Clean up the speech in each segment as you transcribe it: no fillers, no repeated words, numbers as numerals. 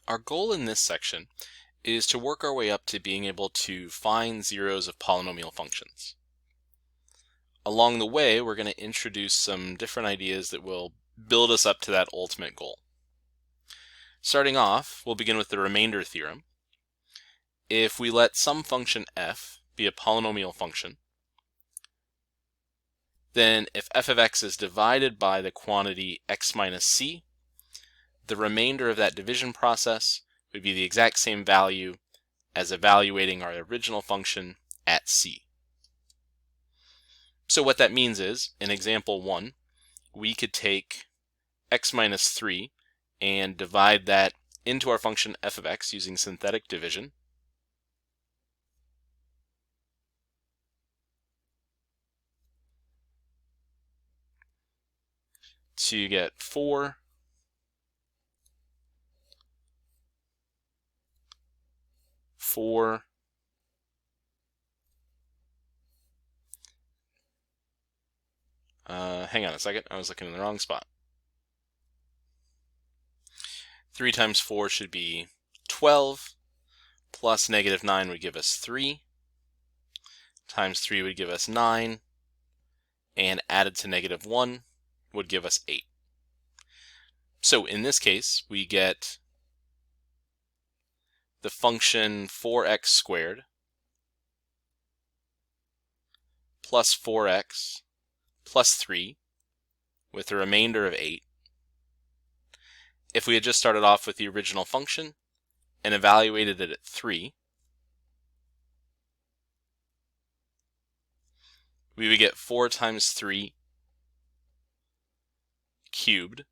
Our goal in this section is to work our way up to being able to find zeros of polynomial functions. Along the way, we're going to introduce some different ideas that will build us up to that ultimate goal. Starting off, we'll begin with the remainder theorem. If we let some function f be a polynomial function, then if f of x is divided by the quantity x minus c, the remainder of that division process would be the exact same value as evaluating our original function at c. So what that means is, in example 1, we could take x minus 3 and divide that into our function f of x using synthetic division. So you get 4 hang on a second, I was looking in the wrong spot. 3 times 4 should be 12, plus negative 9 would give us 3, times 3 would give us 9, and added to negative 1 would give us 8. So in this case, we get the function 4x squared plus 4x plus 3 with a remainder of 8. If we had just started off with the original function and evaluated it at 3, we would get 4 times 3 cubed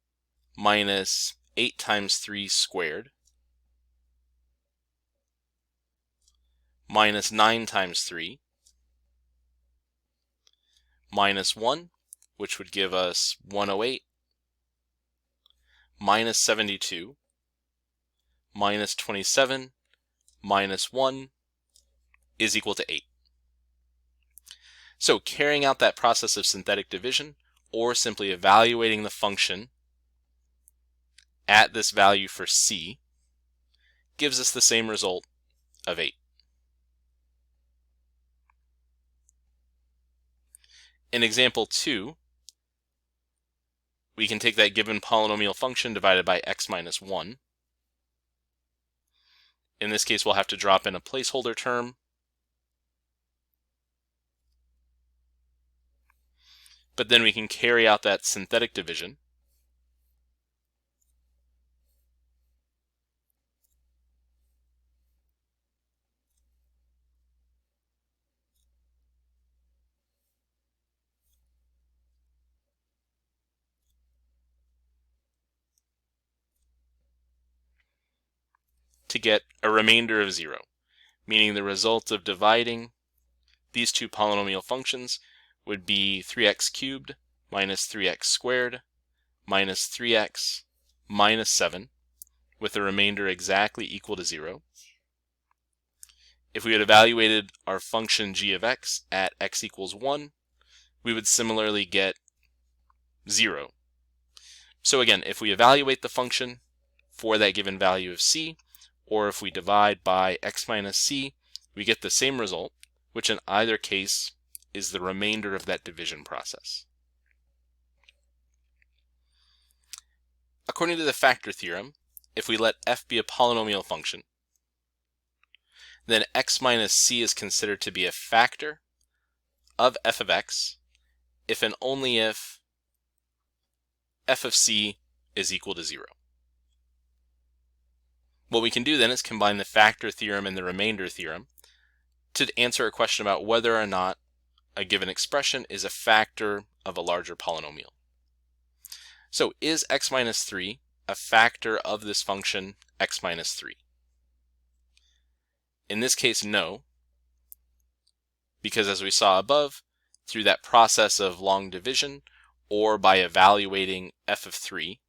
minus 8 times 3 squared minus 9 times 3 minus 1, which would give us 108, minus 72, minus 27, minus 1 is equal to 8. So carrying out that process of synthetic division, or simply evaluating the function at this value for c, gives us the same result of 8. In example 2, we can take that given polynomial function divided by x minus 1. In this case, we'll have to drop in a placeholder term. But then we can carry out that synthetic division. To get a remainder of 0, meaning the result of dividing these two polynomial functions would be 3x cubed minus 3x squared minus 3x minus 7, with a remainder exactly equal to 0. If we had evaluated our function g of x at x equals 1, we would similarly get 0. So again, if we evaluate the function for that given value of c, or if we divide by x minus c, we get the same result, which in either case is the remainder of that division process. According to the factor theorem, if we let f be a polynomial function, then x minus c is considered to be a factor of f of x if and only if f of c is equal to 0. What we can do then is combine the factor theorem and the remainder theorem to answer a question about whether or not a given expression is a factor of a larger polynomial. So is x minus 3 a factor of this function x minus 3? In this case, no, because as we saw above, through that process of long division or by evaluating f of 3,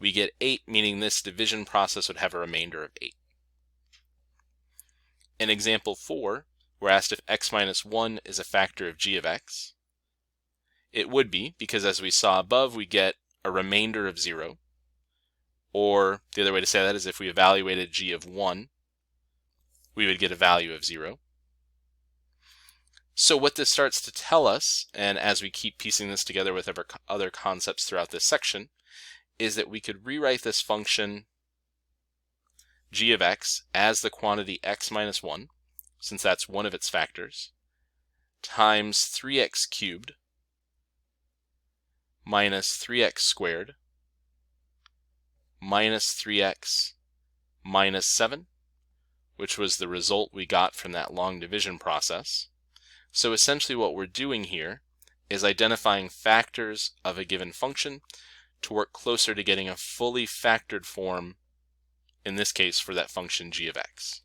we get 8, meaning this division process would have a remainder of 8. In example 4, we're asked if x minus 1 is a factor of g of x. It would be, because as we saw above, we get a remainder of 0, Or the other way to say that is if we evaluated g of 1, we would get a value of 0. So what this starts to tell us, and as we keep piecing this together with other concepts throughout this section, is that we could rewrite this function g of x as the quantity x minus 1, since that's one of its factors, times 3x cubed minus 3x squared minus 3x minus 7, which was the result we got from that long division process. So essentially what we're doing here is identifying factors of a given function to work closer to getting a fully factored form, in this case for that function g of x.